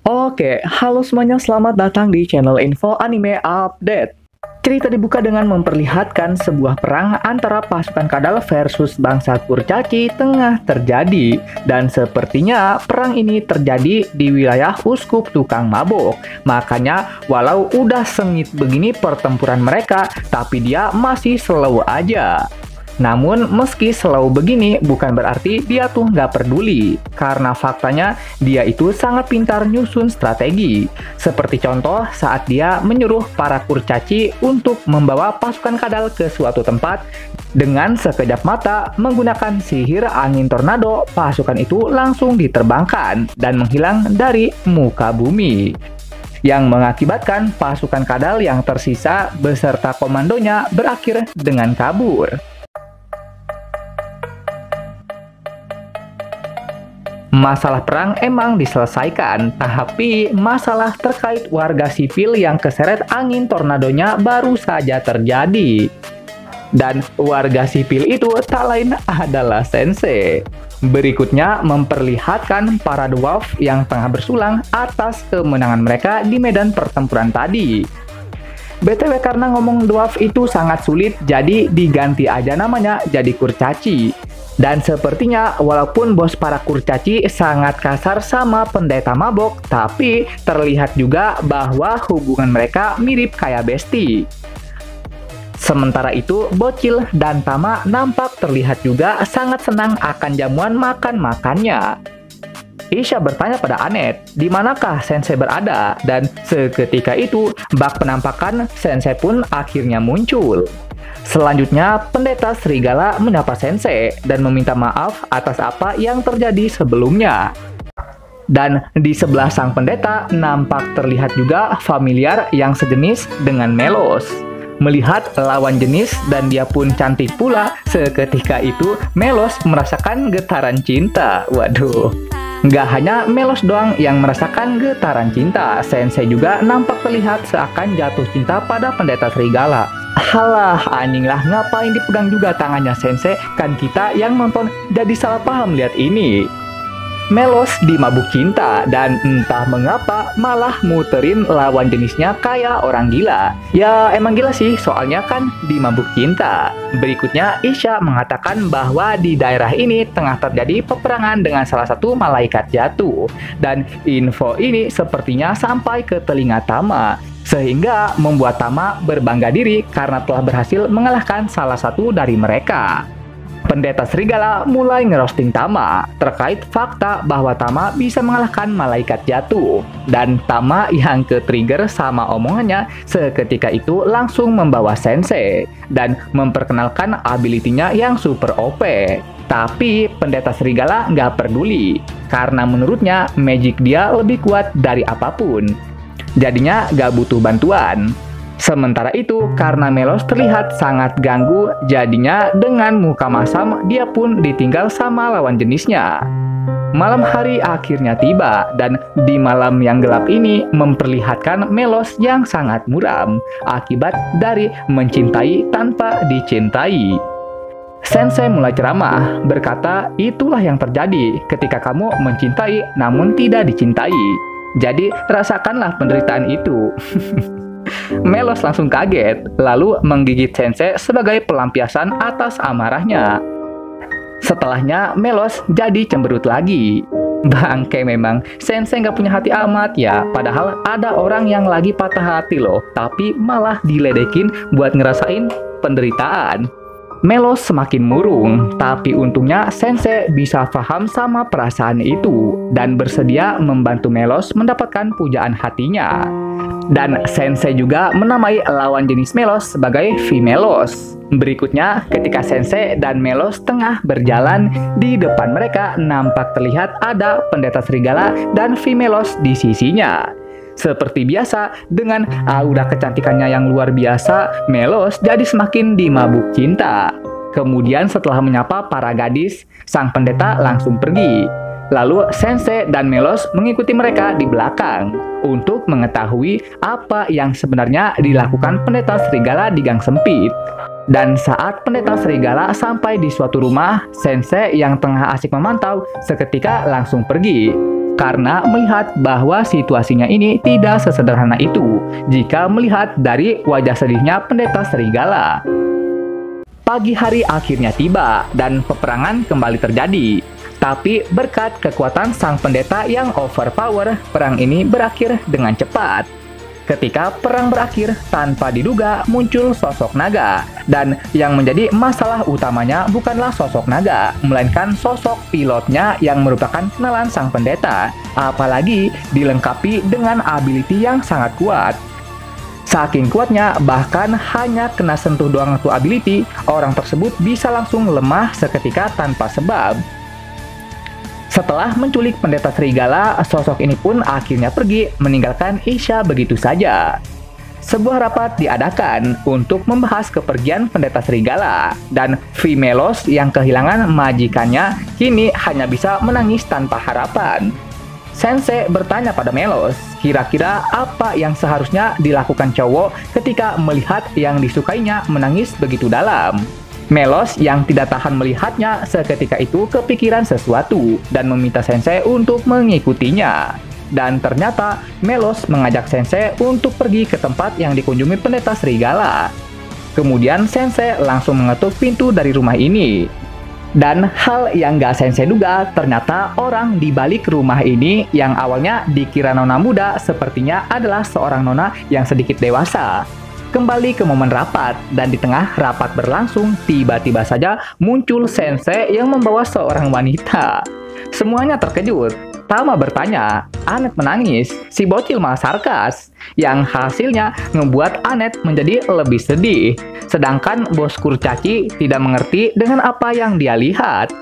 Oke, halo semuanya, selamat datang di channel Info Anime Update. Cerita dibuka dengan memperlihatkan sebuah perang antara pasukan Kadal versus bangsa Kurcaci tengah terjadi. Dan sepertinya perang ini terjadi di wilayah uskup tukang mabok. Makanya walau udah sengit begini pertempuran mereka, tapi dia masih slow aja. Namun, meski slow begini, bukan berarti dia tuh nggak peduli. Karena faktanya, dia itu sangat pintar nyusun strategi. Seperti contoh, saat dia menyuruh para kurcaci untuk membawa pasukan Kadal ke suatu tempat, dengan sekejap mata, menggunakan sihir angin tornado, pasukan itu langsung diterbangkan dan menghilang dari muka bumi. Yang mengakibatkan pasukan Kadal yang tersisa beserta komandonya berakhir dengan kabur. Masalah perang emang diselesaikan, tapi masalah terkait warga sipil yang keseret angin tornadonya baru saja terjadi. Dan warga sipil itu tak lain adalah Sensei. Berikutnya memperlihatkan para dwarf yang tengah bersulang atas kemenangan mereka di medan pertempuran tadi. BTW karena ngomong dwarf itu sangat sulit, jadi diganti aja namanya jadi kurcaci. Dan sepertinya walaupun bos para kurcaci sangat kasar sama pendeta mabok, tapi terlihat juga bahwa hubungan mereka mirip kayak besti. Sementara itu, Bocil dan Tama nampak terlihat juga sangat senang akan jamuan makan-makannya. Isha bertanya pada Anet, di manakah Sensei berada? Dan seketika itu, bak penampakan Sensei pun akhirnya muncul. Selanjutnya, pendeta serigala menyapa Sensei dan meminta maaf atas apa yang terjadi sebelumnya. Dan di sebelah sang pendeta, nampak terlihat juga familiar yang sejenis dengan Melos. Melihat lawan jenis dan dia pun cantik pula, seketika itu Melos merasakan getaran cinta. Waduh. Nggak hanya Melos doang yang merasakan getaran cinta, Sensei juga nampak terlihat seakan jatuh cinta pada pendeta serigala. Halah, anjing lah, ngapain dipegang juga tangannya Sensei? Kan kita yang nonton jadi salah paham lihat ini. Melos dimabuk cinta dan entah mengapa malah muterin lawan jenisnya kayak orang gila. Ya emang gila sih, soalnya kan dimabuk cinta. Berikutnya Isha mengatakan bahwa di daerah ini tengah terjadi peperangan dengan salah satu malaikat jatuh. Dan info ini sepertinya sampai ke telinga Tama, sehingga membuat Tama berbangga diri karena telah berhasil mengalahkan salah satu dari mereka. Pendeta serigala mulai ngerosting Tama terkait fakta bahwa Tama bisa mengalahkan malaikat jatuh. Dan Tama yang ke-trigger sama omongannya seketika itu langsung membawa Sensei dan memperkenalkan ability-nya yang super OP. Tapi pendeta serigala nggak peduli karena menurutnya magic dia lebih kuat dari apapun. Jadinya nggak butuh bantuan. Sementara itu, karena Melos terlihat sangat ganggu, jadinya dengan muka masam, dia pun ditinggal sama lawan jenisnya. Malam hari akhirnya tiba, dan di malam yang gelap ini memperlihatkan Melos yang sangat muram, akibat dari mencintai tanpa dicintai. Sensei mulai ceramah, berkata, itulah yang terjadi ketika kamu mencintai namun tidak dicintai. Jadi, rasakanlah penderitaan itu. Melos langsung kaget, lalu menggigit Sensei sebagai pelampiasan atas amarahnya. Setelahnya, Melos jadi cemberut lagi. Bangke memang, Sensei nggak punya hati amat ya, padahal ada orang yang lagi patah hati loh, tapi malah diledekin buat ngerasain penderitaan. Melos semakin murung, tapi untungnya Sensei bisa paham sama perasaan itu dan bersedia membantu Melos mendapatkan pujaan hatinya. Dan Sensei juga menamai lawan jenis Melos sebagai Vimelos. Berikutnya, ketika Sensei dan Melos tengah berjalan, di depan mereka nampak terlihat ada pendeta serigala dan Vimelos di sisinya. Seperti biasa, dengan aura kecantikannya yang luar biasa, Melos jadi semakin dimabuk cinta. Kemudian setelah menyapa para gadis, sang pendeta langsung pergi. Lalu Sensei dan Melos mengikuti mereka di belakang untuk mengetahui apa yang sebenarnya dilakukan pendeta serigala di gang sempit. Dan saat pendeta serigala sampai di suatu rumah, Sensei yang tengah asik memantau seketika langsung pergi. karena melihat bahwa situasinya ini tidak sesederhana itu jika melihat dari wajah sedihnya pendeta serigala. Pagi hari akhirnya tiba dan peperangan kembali terjadi. Tapi berkat kekuatan sang pendeta yang overpower, perang ini berakhir dengan cepat. Ketika perang berakhir, tanpa diduga muncul sosok naga. Dan yang menjadi masalah utamanya bukanlah sosok naga, melainkan sosok pilotnya yang merupakan kenalan sang pendeta. Apalagi dilengkapi dengan ability yang sangat kuat. Saking kuatnya, bahkan hanya kena sentuh doang tuh ability, orang tersebut bisa langsung lemah seketika tanpa sebab. Setelah menculik pendeta serigala, sosok ini pun akhirnya pergi meninggalkan Isha begitu saja. Sebuah rapat diadakan untuk membahas kepergian pendeta serigala, dan Vimelos yang kehilangan majikannya kini hanya bisa menangis tanpa harapan. Sensei bertanya pada Melos, kira-kira apa yang seharusnya dilakukan cowok ketika melihat yang disukainya menangis begitu dalam. Melos yang tidak tahan melihatnya seketika itu kepikiran sesuatu dan meminta Sensei untuk mengikutinya. Dan ternyata Melos mengajak Sensei untuk pergi ke tempat yang dikunjungi pendeta serigala. Kemudian Sensei langsung mengetuk pintu dari rumah ini. Dan hal yang gak Sensei duga, ternyata orang di balik rumah ini yang awalnya dikira nona muda sepertinya adalah seorang nona yang sedikit dewasa. Kembali ke momen rapat, dan di tengah rapat berlangsung, tiba-tiba saja muncul Sensei yang membawa seorang wanita. Semuanya terkejut. Tama bertanya, Anet menangis, si bocil malah sarkas, yang hasilnya membuat Anet menjadi lebih sedih. Sedangkan bos kurcaci tidak mengerti dengan apa yang dia lihat.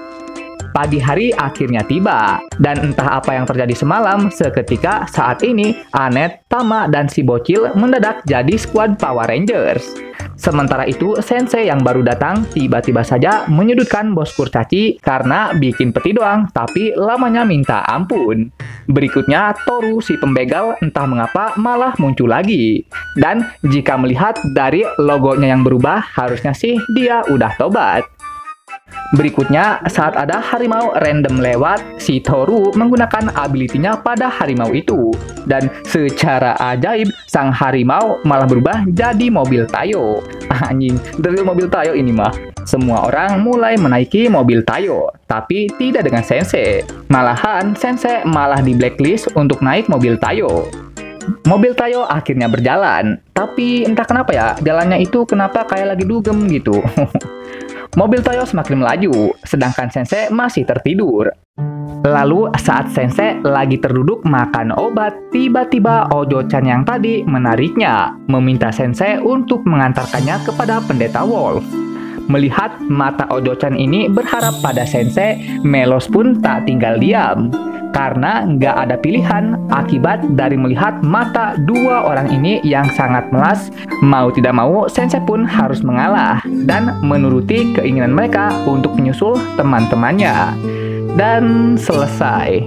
Pagi hari akhirnya tiba, dan entah apa yang terjadi semalam, seketika saat ini Anet, Tama, dan si bocil mendadak jadi skuad Power Rangers. Sementara itu, Sensei yang baru datang tiba-tiba saja menyudutkan bos kurcaci karena bikin peti doang, tapi lamanya minta ampun. Berikutnya, Toru si pembegal entah mengapa malah muncul lagi. Dan jika melihat dari logonya yang berubah, harusnya sih dia udah tobat. Berikutnya, saat ada harimau random lewat, si Toru menggunakan ability-nya pada harimau itu. Dan secara ajaib, sang harimau malah berubah jadi mobil Tayo. Anjing, dari mobil Tayo ini mah. Semua orang mulai menaiki mobil Tayo, tapi tidak dengan Sensei. Malahan, Sensei malah di blacklist untuk naik mobil Tayo. Mobil Tayo akhirnya berjalan, tapi entah kenapa ya, jalannya itu kenapa kayak lagi dugem gitu. Mobil Tayo semakin melaju, sedangkan Sensei masih tertidur. Lalu saat Sensei lagi terduduk makan obat, tiba-tiba Ojo-chan yang tadi menariknya, meminta Sensei untuk mengantarkannya kepada pendeta Wolf. Melihat mata Ojo-chan ini berharap pada Sensei, Melos pun tak tinggal diam. Karena nggak ada pilihan akibat dari melihat mata dua orang ini yang sangat melas, mau tidak mau Sensei pun harus mengalah dan menuruti keinginan mereka untuk menyusul teman-temannya. Dan selesai.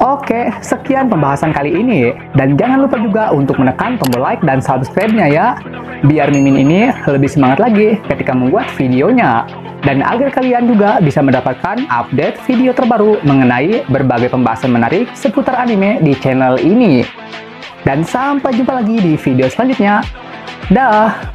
Oke, sekian pembahasan kali ini. Dan jangan lupa juga untuk menekan tombol like dan subscribe-nya ya. Biar Mimin ini lebih semangat lagi ketika membuat videonya. Dan agar kalian juga bisa mendapatkan update video terbaru mengenai berbagai pembahasan menarik seputar anime di channel ini. Dan sampai jumpa lagi di video selanjutnya. Dah!